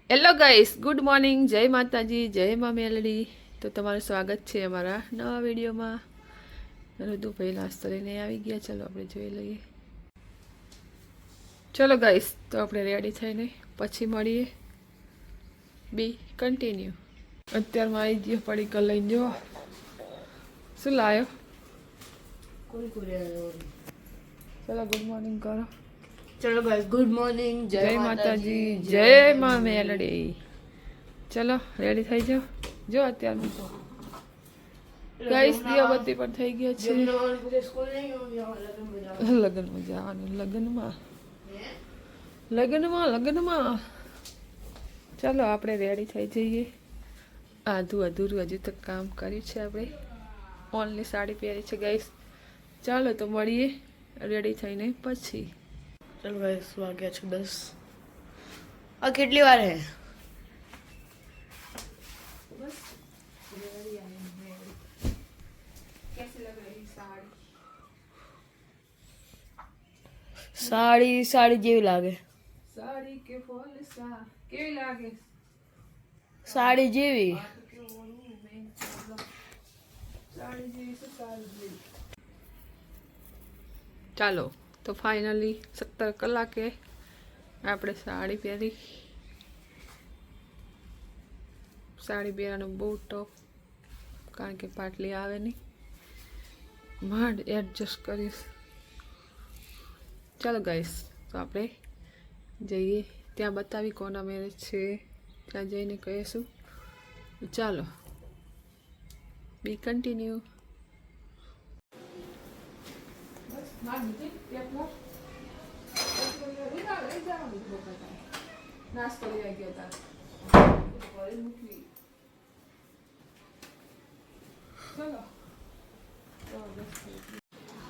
Hello guys, good morning, જય માતાજી, જય મા મેલડી. તો તમારું સ્વાગત છે અમારા નવા વિડીયોમાં. ઋતુ ભાઈ નાસ્તો લઈને આવી ગયા. ચલો આપણે જોઈ લઈએ. ચલો ગાઈસ, તો આપણે રેડી થઈને પછી મળીએ. બી કન્ટિન્યુ. અત્યારમાં આવી ગયો પડીકો લઈને. જો શું લાયો? ચલો ગુડ મોર્નિંગ કરો. ચલો ગાઈસ, ગુડ મોર્નિંગ, જય માતાજી, જય મા મેલડી. ચલો રેડી થઈ જાઓ. જો અત્યારમાં તો ગાઈસ દિયાબત્તી પણ થઈ ગયા છે. લગ્નમાં જવાનું, લગ્નમાં. ચાલો આપણે રેડી થઈ જઈએ. આધું અધૂરું હજુ તો કામ કર્યું છે આપણે. ઓનલી સાડી પહેરી છે ગાઈસ. ચાલો તો મળીએ રેડી થઈને પછી. ચલો ગાઈસ, વાગ્યા છે 10. આ કેટલી વાર હે? સાડી જેવી લાગે. સાડી કે ફોલ સા કેવી લાગે? સાડી જેવી. ચાલો તો ફાઇનલી 17 કલાકે આપણે સાડી પહેરી. સાડી પહેરવાનું બહુ ટફ, કારણ કે પાટલી આવે નહીં. માંડ એડજસ્ટ કરીશ. ચાલો ગાઈસ, તો આપણે જઈએ. ત્યાં બતાવી કોના મેરેજ છે, ત્યાં જઈને કહીશું. ચાલો બી કન્ટિન્યુ. નાસ્તો લઈ ગયા હતા.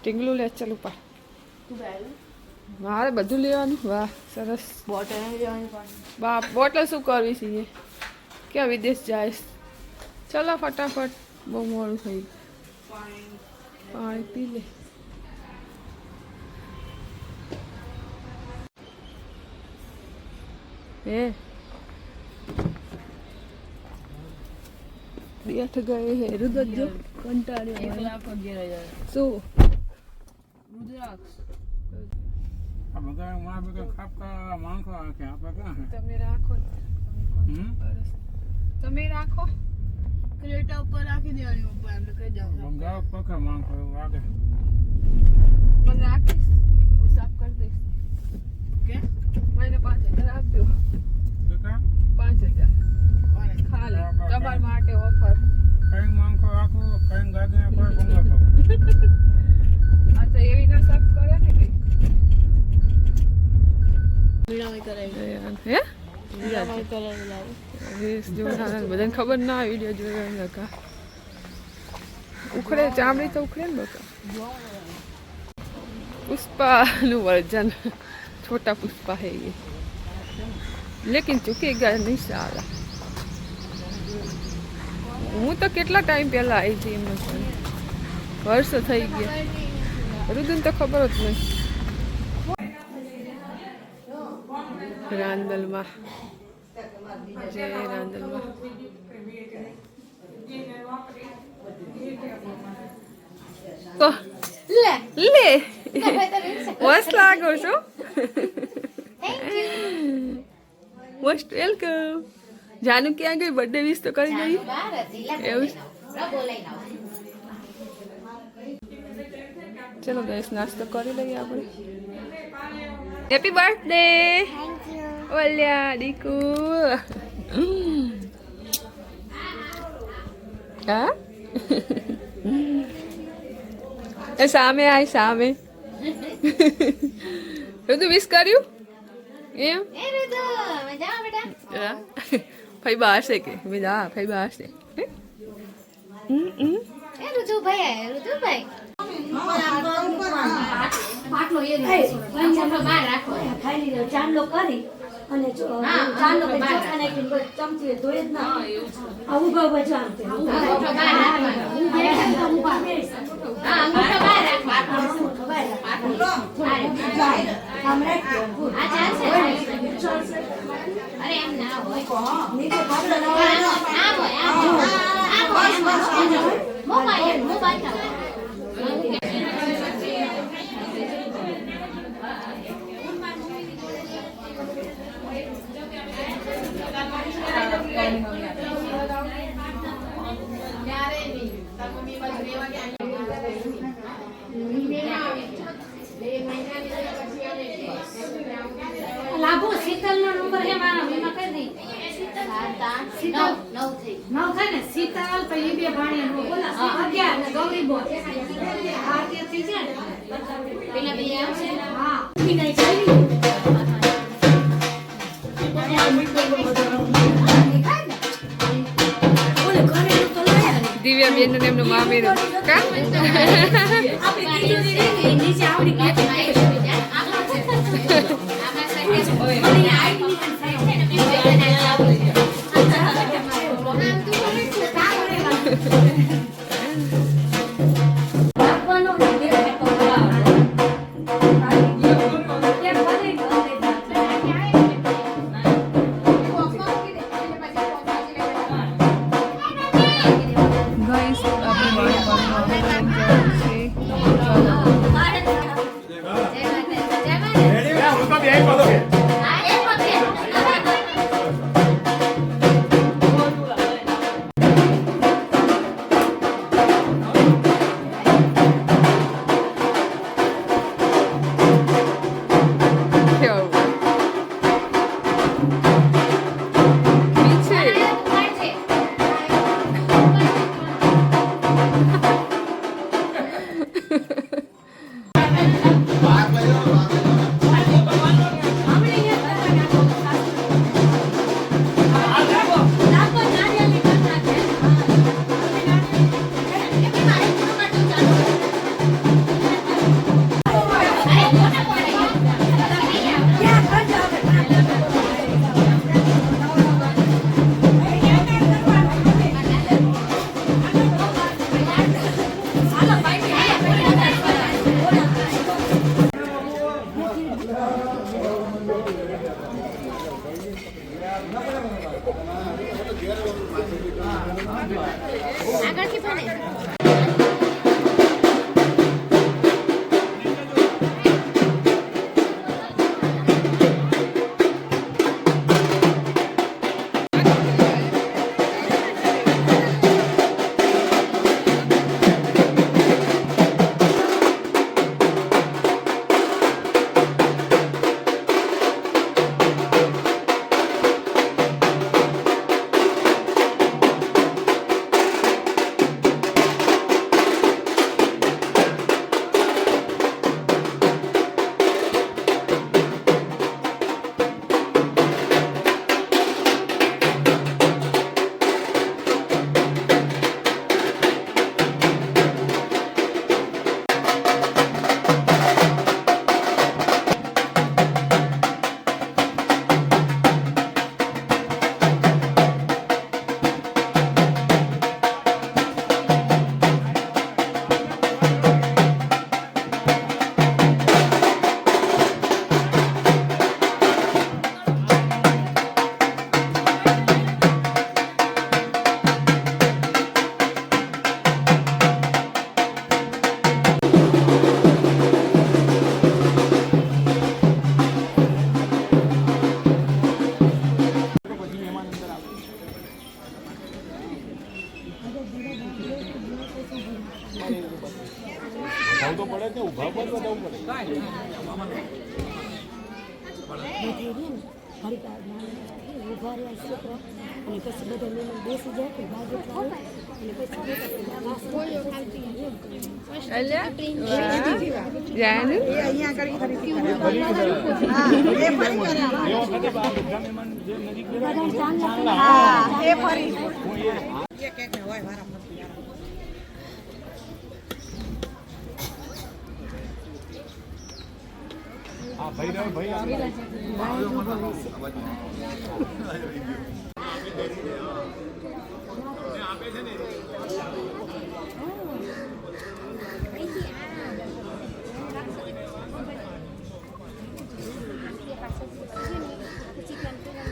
ટીંગલું લે. ચાલ ઉપર. મારે બધું લેવાનું. વાહ સરસ. બોટલ શું કરવી છે? ક્યાં વિદેશ જાય? ચલો ફટાફટ, બહુ મોડું થઈ ગયું. પાણી પી લે. હે બેઠ ગયે હે રુદ્ર જો કંટાળ્યો. શું તમે રાખો, તમે રાખો. ક્રેટા ઉપર રાખી દેવાની. ઉપર એમ કહી જાવ. પણ રાખીશ, હું સાફ કરી દઈશ. કે મને 5,000 આપજો. 5,000 ખાલી તમારા માટે ઓફર. આ તો એવી ના સાફ કરે ને કઈ. મીણામાં કરાવી. હે મીણામાં કરાવી લાવે. બધાને ખબર ના વિડીયો જોયા કા ઉખડે ચામડી તો ઉખડે ને બકા. પુષ્પાનું વર્જન છોટા પુષ્પા है ये, लेकिन चुकेगा नहीं सारा. હું તો કેટલા ટાઈમ પહેલા આવી હતી. એમને વર્ષ થઈ ગયા. રુદન તો ખબર જ નહીં. રાંદલમાં જે રાંદલમાં લે મસ્ત લાગો છો. Most welcome. જાનુ ક્યાં ગઈ? બર્થડે વિશ તો કરી ગઈ. એવું. ચલો ગાઈસ, નાસ્તો કરી લઈએ આપણે. હેપી બર્થડે ઓલ્યા દીકુ. હા એ સામે આય સામે. તું વિશ કર્યું એમ? ભાઈ બહાર છે કે બધા? ભાઈ બહાર છે. ચાંદલો કરી અને ચાંદલો ચમચી ધોઈ જ ના ઉભા ઉભા જો આમ નીચે પાપડા લાવવાના. લાભો શીતલ નો નંબર છે મારા એમાં કરી દઈ. શીતલ 9 થાય ને શીતલ પછી બે ભાણિયા બોલા 11 ને ગૌરી બોલ આ કે થઈ જાય પેલા બે આવશે. હા વિનય ચાલી ઓલે ઘરે તો લાયા દિવ્યા બેન ને એમનું મામેરું કા આપણે કીધું દીધી નીચે આવડી કે આગળથી પડે.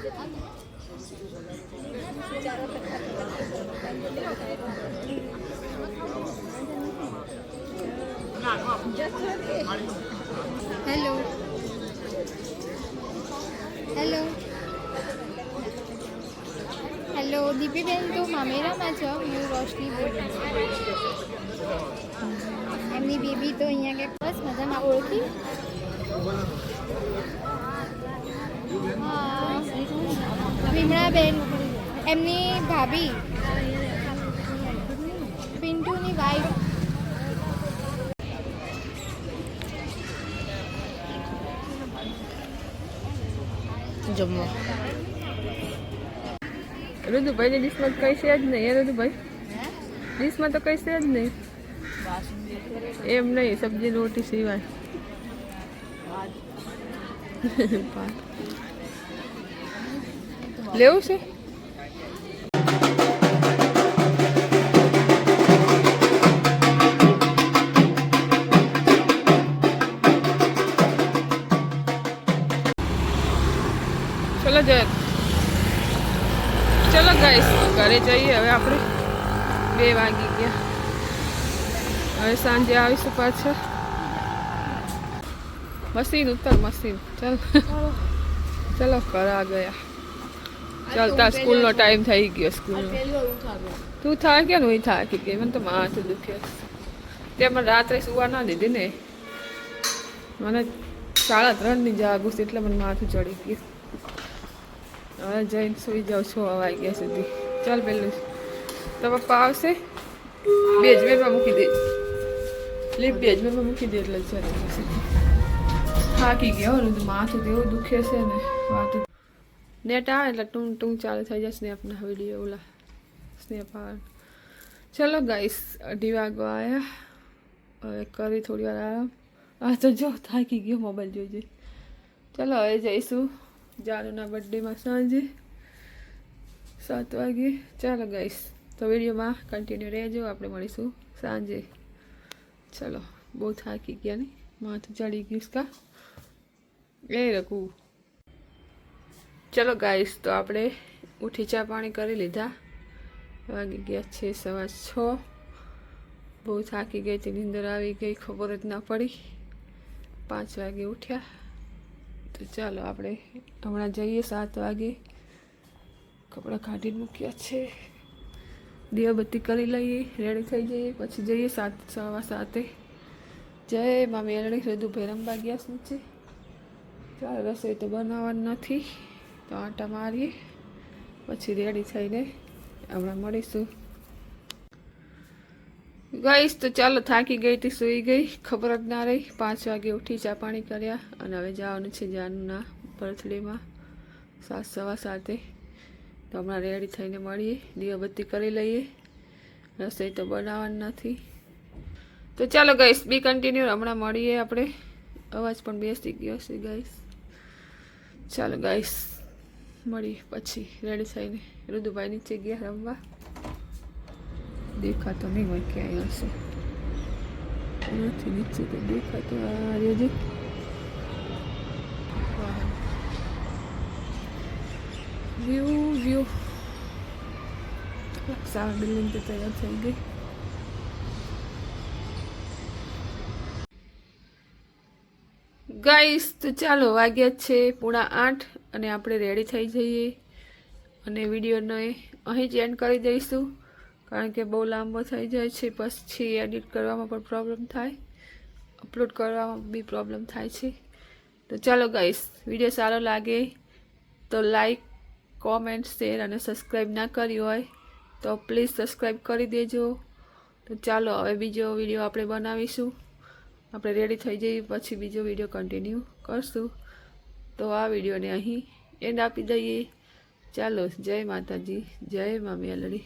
હેલો હેલો હેલો દીપીબેન તો મામેરામાં છો હું રોશની બોલું છું એમની બેબી તો અહીંયા ક્યાંક બસ મજામાં ઓળખી હા વિમળાબેન એમની ભાભી પિન્ટુની વાઈફ જમવા રુદુભાઈની ડીશમાં તો કઈ છે જ નહીં. એ રુદુભાઈ ડીશમાં તો કઈ છે જ નહીં. એમ નહીં, સબ્જી રોટી સિવાય. લેવું છે? ચલો જય ચલો ગાઈસ ઘરે જઈએ હવે. આપણે 2 વાગી ગયા. હવે સાંજે આવીશું પાછા. મશીન ઉતર મશીન. ચાલ ચલો ઘર આ ગયા. ચાલતા સ્કૂલનો ટાઈમ થઈ ગયો. સ્કૂલનો તું થાય કે હું થાકી ગઈ. મને તો માથું દુખે. તે મને રાત્રે સુવા ના દીધી ને. મને 3:30 જાગું છે એટલે મને માથું ચડી ગયું. હવે જઈને સુઈ જાઉં 6 વાગ્યા સુધી. ચાલ પેલું તો પપ્પા આવશે. બેઝમેન્ટમાં મૂકી દે. લિફ્ટ બેઝમેન્ટમાં મૂકી દે એટલે ચાલે. થાકી ગયો ને તો માથું તો એવું દુખે છે ને વાત. નેટ આવે એટલે ટૂંક ચાલુ થઈ જાય સ્નેપના વિડીયો ઓલા સ્નેપ આવે. ચલો ગાઈસ 2:30 વાગવા આવ્યા. હવે કરી થોડી વાર આરામ. આ તો જો થાકી ગયો મોબાઈલ જોઈ જોઈ. ચલો હવે જઈશું જાનુના બર્થડેમાં સાંજે 7 વાગે. ચાલો ગાઈસ તો વિડીયોમાં કન્ટિન્યુ રહેજો. આપણે મળીશું સાંજે. ચલો બહુ થાકી ગયા નહીં. માથું ચડી ગયું કા એ રકું. ચલો ગાઈસ તો આપણે ઉઠી ચા પાણી કરી લીધા. વાગી ગયા છે 6:15. બહુ થાકી ગઈ હતી. નીંદર આવી ગઈ ખબર જ ના પડી. 5 વાગે ઉઠ્યા. તો ચાલો આપણે હમણાં જઈએ 7 વાગે. કપડાં કાઢીને મૂક્યા છે. દીવાબત્તી કરી લઈએ. રેડી થઈ જઈએ. પછી જઈએ 7:15. જય મામી એલડી રુદુભાઈ રમવા ગયા શું છે. ચાલો રસોઈ તો બનાવવાની નથી તો આટા મારીએ. પછી રેડી થઈને હમણાં મળીશું ગાઈસ. તો ચાલો થાકી ગઈ હતી સૂઈ ગઈ ખબર જ ના રહી. 5 વાગે ઉઠી ચા પાણી કર્યા અને હવે જવાનું છે જાનુના બર્થડેમાં 7:15. તો હમણાં રેડી થઈને મળીએ. દીવાબત્તી કરી લઈએ. રસોઈ તો બનાવવાની નથી. તો ચાલો ગાઈસ બી કન્ટિન્યુ. હમણાં મળીએ આપણે. અવાજ પણ બેસી ગયો છે ગાઈસ. ચાલો ગાઈસ મળીએ પછી રેડી થઈને. રુદુભાઈ નીચે ગયા રમવા. દેખાતો નહીં હોય ક્યાંય હશે. નથી નીચે તો દેખાતો. આ રેજી વ્યૂ સારા બિલ્ડિંગ તો તૈયાર થઈ ગઈ. ગાઈસ તો ચાલો વાગ્યા છે 7:30 અને આપણે રેડી થઈ જઈએ. અને વિડીયોને અહીં જ એન્ડ કરી દઈશું કારણ કે બહુ લાંબો થઈ જાય છે. પછી એડિટ કરવામાં પણ પ્રોબ્લેમ થાય. અપલોડ કરવામાં બી પ્રોબ્લેમ થાય છે. તો ચાલો ગાઈસ વિડીયો સારો લાગે તો લાઈક કોમેન્ટ શેર અને સબસ્ક્રાઈબ ના કરી હોય તો પ્લીઝ સબસ્ક્રાઈબ કરી દેજો. તો ચાલો હવે બીજો વિડીયો આપણે બનાવીશું. આપણે રેડી થઈ જઈએ પછી બીજો વિડીયો કન્ટિન્યુ કરશું. તો આ વિડીયોને અહીં એન્ડ આપી દઈએ. ચાલો જય માતાજી જય મા મેલડી.